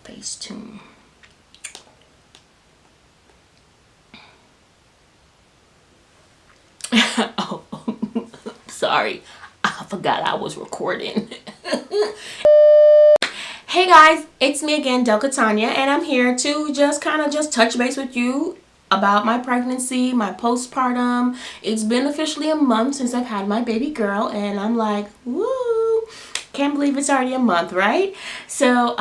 Facetune. Oh, sorry. I forgot I was recording. Hey guys, it's me again, Delca Tanya, and I'm here to just touch base with you about my pregnancy, my postpartum. It's been officially a month since I've had my baby girl, and I'm like, woo! Can't believe it's already a month, right? So,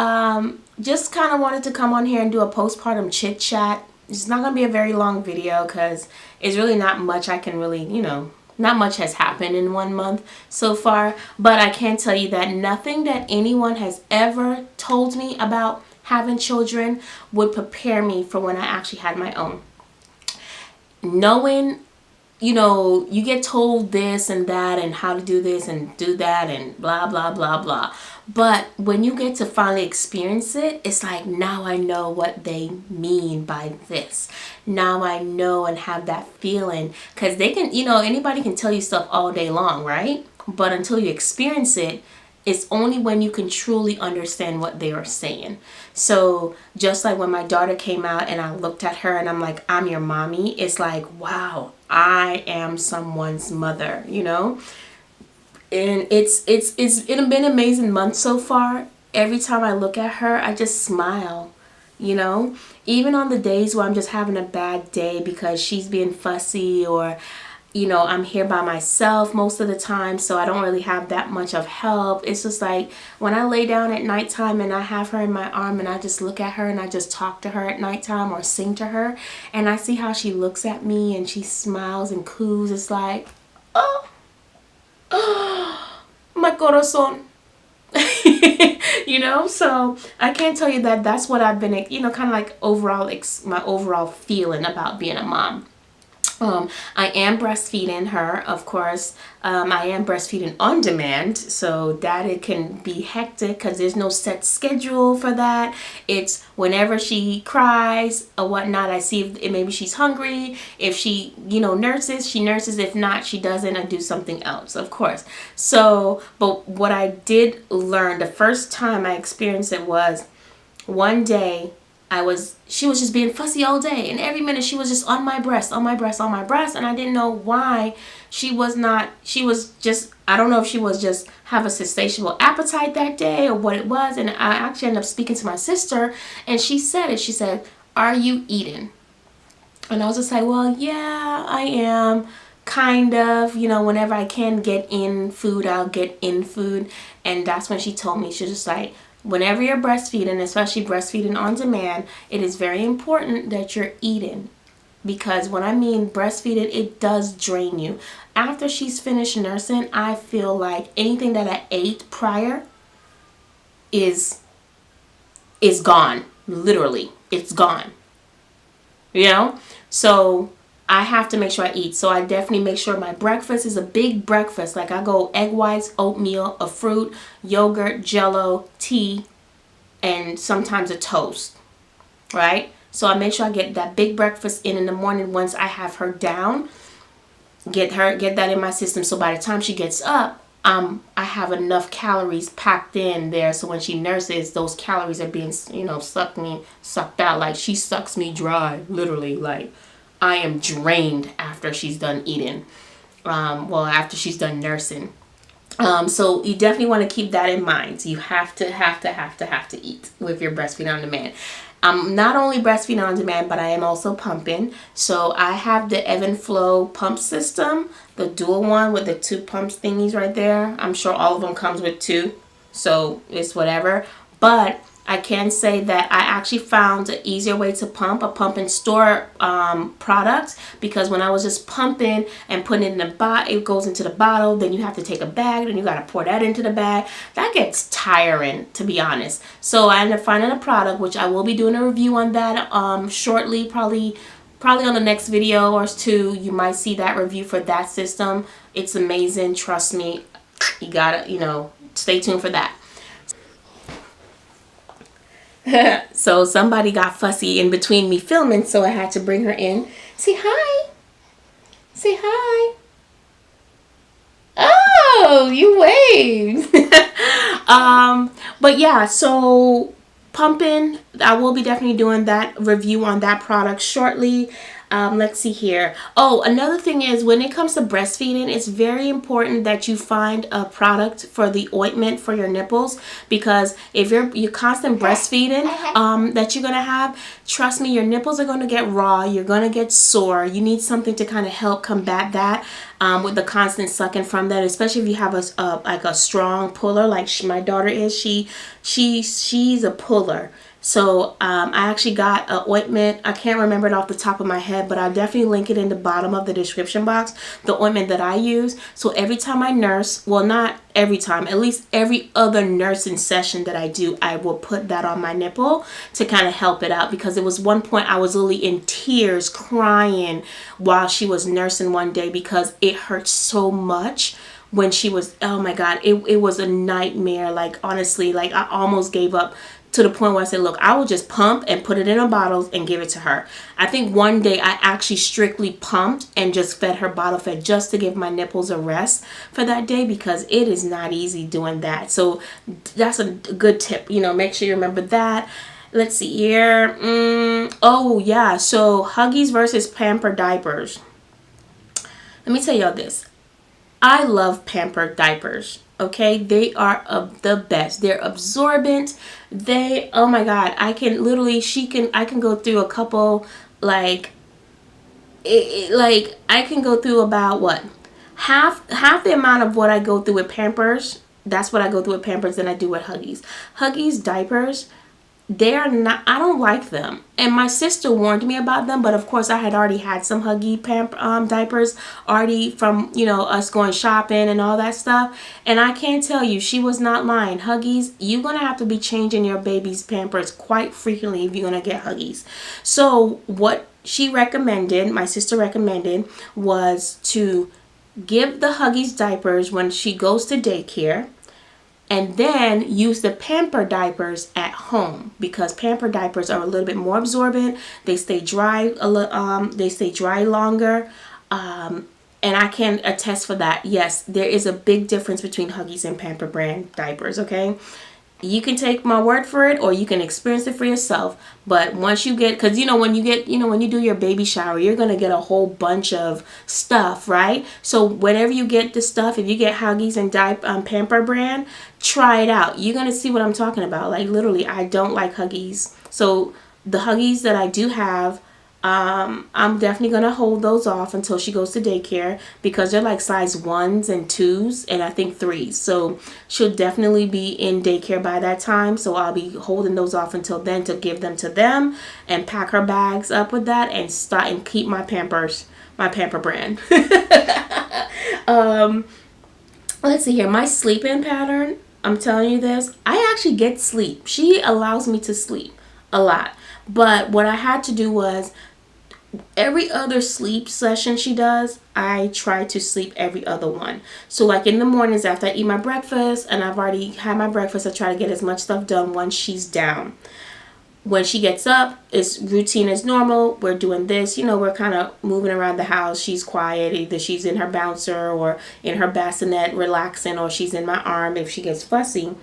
just kind of wanted to come on here and do a postpartum chit chat. It's not going to be a very long video because it's really not much I can really, not much has happened in 1 month so far. But I can tell you that nothing that anyone has ever told me about having children would prepare me for when I actually had my own. Knowing, you get told this and that and how to do this and do that and blah, blah, blah, blah. But when you get to finally experience it, it's like, now I know what they mean by this. Now I know and have that feeling. Because they can, anybody can tell you stuff all day long, right? But until you experience it, it's only when you can truly understand what they are saying. So just like when my daughter came out and I looked at her and I'm like, I'm your mommy. It's like, wow, I am someone's mother, And it's been an amazing month so far. Every time I look at her, I just smile, Even on the days where I'm just having a bad day because she's being fussy or, I'm here by myself most of the time, so I don't really have that much of help. It's just like when I lay down at nighttime and I have her in my arm and I just look at her and I just talk to her at nighttime or sing to her and I see how she looks at me and she smiles and coos. It's like, oh, my corazón. So I can't tell you that that's what I've been, kind of like overall, my overall feeling about being a mom. I am breastfeeding her, of course. I am breastfeeding on demand, so that it can be hectic because there's no set schedule for that. It's whenever she cries or whatnot, I see if maybe she's hungry. If she, nurses, she nurses. If not, she doesn't. I do something else, of course. So, but what I did learn, the first time I experienced it was one day, she was just being fussy all day, and every minute she was just on my breast, and I didn't know why she was just, I don't know if she was just have a satiable appetite that day or what it was. And I actually ended up speaking to my sister, and she said, are you eating? And I was just like, well, yeah, I am, kind of, whenever I can get in food, I'll get in food. And that's when she told me, she was just like, whenever you're breastfeeding, especially breastfeeding on demand, it is very important that you're eating. Because when I mean breastfeeding, it does drain you. After she's finished nursing, I feel like anything that I ate prior is gone. Literally, it's gone. So I have to make sure I eat. So I definitely make sure my breakfast is a big breakfast. Like I go egg whites, oatmeal, a fruit, yogurt, jello, tea, and sometimes a toast, right? So I make sure I get that big breakfast in the morning once I have her down. Get that in my system. So by the time she gets up, I have enough calories packed in there. So when she nurses, those calories are being, sucked out. Like she sucks me dry, literally. Like I am drained after she's done eating. After she's done nursing. So you definitely want to keep that in mind. So you have to eat with your breastfeeding on demand. I'm not only breastfeeding on demand, but I am also pumping. So I have the Ebb and Flow pump system, the dual one with the 2 pumps thingies right there. I'm sure all of them comes with 2, so it's whatever. But I can say that I actually found an easier way to pump, a pump and store product, because when I was just pumping and putting it in the bottle, it goes into the bottle, then you have to take a bag, then you got to pour that into the bag. That gets tiring, to be honest. So I ended up finding a product, which I will be doing a review on that shortly, probably on the next video or 2. You might see that review for that system. It's amazing, trust me. You gotta, stay tuned for that. So somebody got fussy in between me filming, so I had to bring her in. Say hi. Say hi. Oh, you waved. But yeah, so pumping, I will be definitely doing that review on that product shortly. Let's see here. Oh, another thing is, when it comes to breastfeeding, it's very important that you find a product for the ointment for your nipples, because if you're constant breastfeeding that you're gonna have, trust me, your nipples are gonna get raw. You're gonna get sore. You need something to kind of help combat that with the constant sucking from that, especially if you have like a strong puller like my daughter is. She's a puller. So I actually got an ointment. I can't remember it off the top of my head, but I'll definitely link it in the bottom of the description box, the ointment that I use. So every time I nurse, well, not every time, at least every other nursing session that I do, I will put that on my nipple to kind of help it out, because it was one point I was literally in tears crying while she was nursing one day because it hurt so much when she was, oh my God, it was a nightmare. Like, honestly, like I almost gave up, to the point where I said, look, I will just pump and put it in a bottle and give it to her. I think one day I actually strictly pumped and just fed her bottle fed, just to give my nipples a rest for that day, because it is not easy doing that. So that's a good tip. You know, make sure you remember that. Let's see here. Oh yeah, so Huggies versus Pamper diapers. Let me tell y'all this. I love Pamper diapers. Okay, they are the best. They're absorbent. They, oh my God, I can literally, I can go through a couple, like, like I can go through about what, half the amount of what I go through with Pampers. That's what I go through with Pampers than I do with Huggies. Huggies diapers, they are not, I don't like them. And my sister warned me about them, but of course I had already had some Huggy diapers already from, you know, us going shopping and all that stuff. And I can't tell you, she was not lying. Huggies, you're going to have to be changing your baby's Pampers quite frequently if you're going to get Huggies. So what she recommended, my sister recommended, was to give the Huggies diapers when she goes to daycare, and then use the Pamper diapers at home, because Pamper diapers are a little bit more absorbent. They stay dry they stay dry longer. And I can attest for that. Yes, there is a big difference between Huggies and Pamper brand diapers, okay? You can take my word for it, or you can experience it for yourself. But once you get, because you know, when you do your baby shower, you're going to get a whole bunch of stuff, right? So whenever you get the stuff, if you get Huggies and Pamper brand, try it out. You're going to see what I'm talking about. Like, literally, I don't like Huggies. So the Huggies that I do have, I'm definitely going to hold those off until she goes to daycare, because they're like size 1s and 2s and I think 3s. So she'll definitely be in daycare by that time. So I'll be holding those off until then to give them to them and pack her bags up with that and start and keep my Pampers, my Pamper brand. Let's see here. My sleep-in pattern, I'm telling you this, I actually get sleep. She allows me to sleep a lot. But what I had to do was, every other sleep session she does, I try to sleep every other one. So like in the mornings after I eat my breakfast and I've already had my breakfast, I try to get as much stuff done once she's down. When she gets up, it's routine as normal. We're doing this, you know, we're kind of moving around the house. She's quiet. Either she's in her bouncer or in her bassinet relaxing, or she's in my arm if she gets fussy.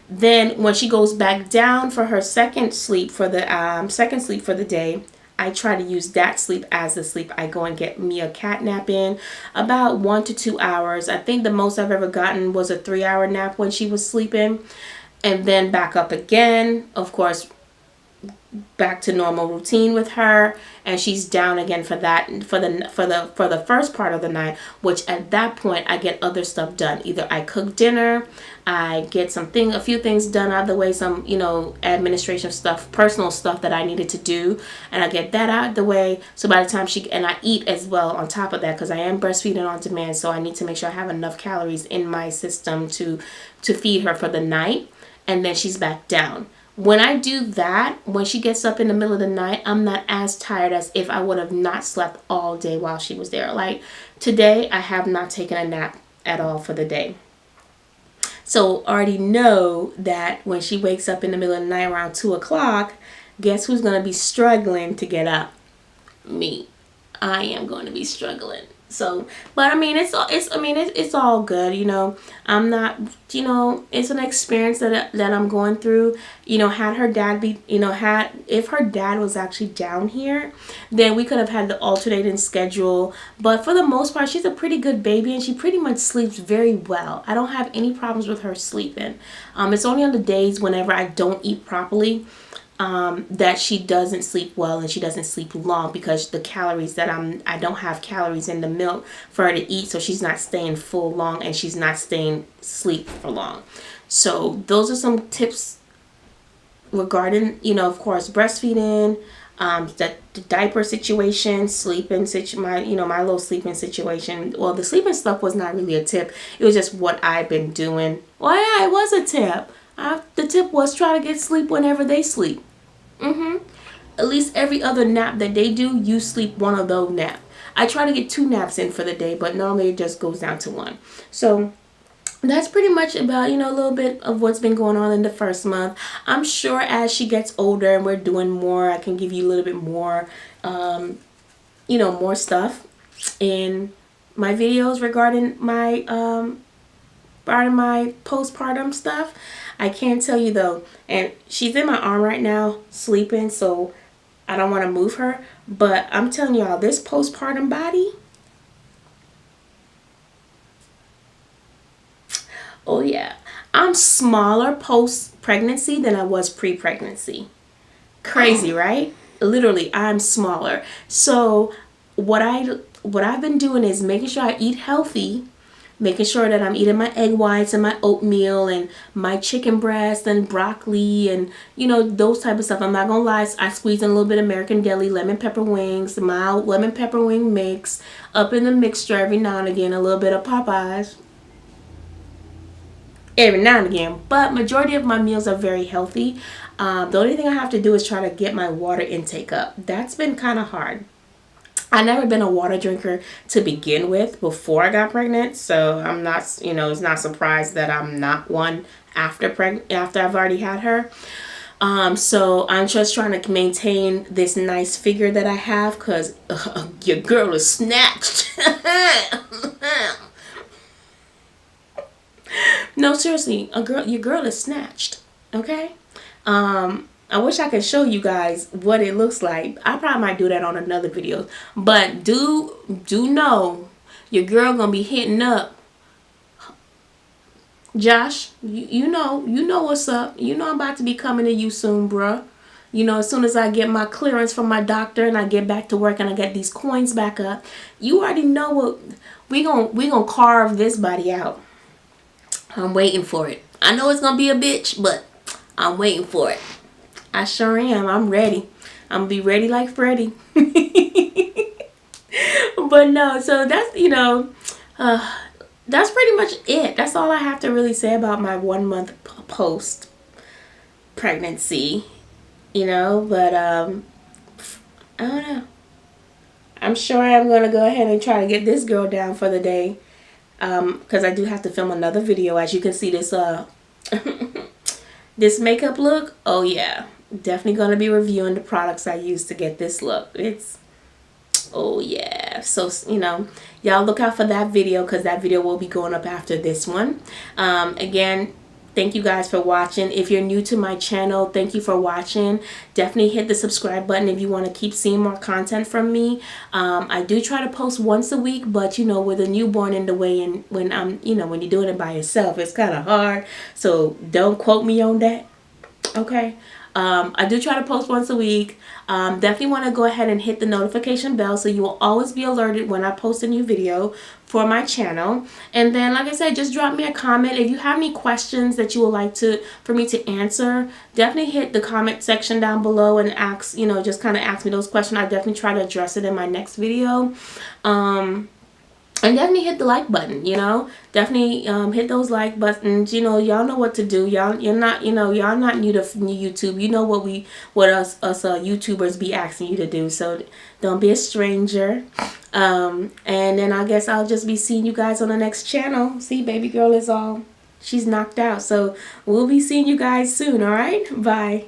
Then when she goes back down for her second sleep for the day, I try to use that sleep as the sleep. I go and get me a cat nap in about 1 to 2 hours. I think the most I've ever gotten was a 3-hour nap when she was sleeping, and then back up again. Of course, back to normal routine with her, and she's down again for that for the first part of the night, which at that point I get other stuff done. Either I cook dinner, I get a few things done out of the way, some, you know, administration stuff, personal stuff that I needed to do, and I get that out of the way. So by the time and I eat as well on top of that, because I am breastfeeding on demand, so I need to make sure I have enough calories in my system to feed her for the night, and then she's back down. When I do that, when she gets up in the middle of the night, I'm not as tired as if I would have not slept all day while she was there. Like today, I have not taken a nap at all for the day. So already know that when she wakes up in the middle of the night around 2 o'clock, guess who's going to be struggling to get up? Me. I am going to be struggling. So, but I mean, it's all good, you know. I'm not, you know, it's an experience that I'm going through. You know, had her dad be, you know, if her dad was actually down here, then we could have had the alternating schedule. But for the most part, she's a pretty good baby, and she pretty much sleeps very well. I don't have any problems with her sleeping. It's only on the days whenever I don't eat properly, that she doesn't sleep well and she doesn't sleep long, because the calories that I don't have calories in the milk for her to eat, so she's not staying full long and she's not staying asleep for long. So those are some tips regarding, you know, of course, breastfeeding, the diaper situation, sleeping my little sleeping situation. Well, the sleeping stuff was not really a tip. It was just what I've been doing. Well, yeah, it was a tip. The tip was try to get sleep whenever they sleep. At least every other nap that they do, you sleep one of those naps. I try to get 2 naps in for the day, but normally it just goes down to 1. So that's pretty much about, you know, a little bit of what's been going on in the first month. I'm sure as she gets older and we're doing more, I can give you a little bit more, you know, more stuff in my videos regarding my postpartum stuff. I can't tell you though, and she's in my arm right now sleeping, so I don't want to move her, but I'm telling y'all, this postpartum body, oh yeah, I'm smaller post-pregnancy than I was pre-pregnancy. Crazy, right? Literally, I'm smaller. So what I've been doing is making sure I eat healthy, making sure that I'm eating my egg whites and my oatmeal and my chicken breast and broccoli and, you know, those type of stuff. I'm not gonna lie, I squeeze in a little bit of American Deli lemon pepper wings, mild lemon pepper wing mix up in the mixture every now and again, a little bit of Popeyes every now and again. But majority of my meals are very healthy. The only thing I have to do is try to get my water intake up. That's been kind of hard. I've never been a water drinker to begin with before I got pregnant, so I'm not, you know, it's not surprised that I'm not one after I've already had her. So I'm just trying to maintain this nice figure that I have, because your girl is snatched. No, seriously, your girl is snatched. Okay. I wish I could show you guys what it looks like. I probably might do that on another video. But do know your girl gonna be hitting up Josh. You know what's up. You know I'm about to be coming to you soon, bruh. You know, as soon as I get my clearance from my doctor and I get back to work and I get these coins back up, you already know what we gonna carve this body out. I'm waiting for it. I know it's gonna be a bitch, but I'm waiting for it. I sure am. I'm ready. I'm gonna be ready like Freddy. But no, so that's, you know, that's pretty much it. That's all I have to really say about my 1 month post pregnancy, you know. But I don't know. I'm sure I'm gonna go ahead and try to get this girl down for the day, because I do have to film another video. As you can see, this this makeup look, oh yeah, definitely going to be reviewing the products I use to get this look. It's, oh yeah. So, you know, y'all look out for that video, because that video will be going up after this one. Again, thank you guys for watching. If you're new to my channel, thank you for watching. Definitely hit the subscribe button if you want to keep seeing more content from me. I do try to post once a week, but you know, with a newborn in the way, and when when you're doing it by yourself, it's kind of hard. So don't quote me on that. Okay. I do try to post once a week. Definitely want to go ahead and hit the notification bell so you will always be alerted when I post a new video for my channel. And then, like I said, just drop me a comment if you have any questions that you would like for me to answer. Definitely hit the comment section down below and ask, you know, just kind of ask me those questions. I definitely try to address it in my next video. And definitely hit the like button, you know. Definitely hit those like buttons. You know, y'all know what to do. Y'all not new to YouTube. You know what us YouTubers be asking you to do. So don't be a stranger. And then I guess I'll just be seeing you guys on the next channel. See, baby girl is she's knocked out. So we'll be seeing you guys soon, all right? Bye.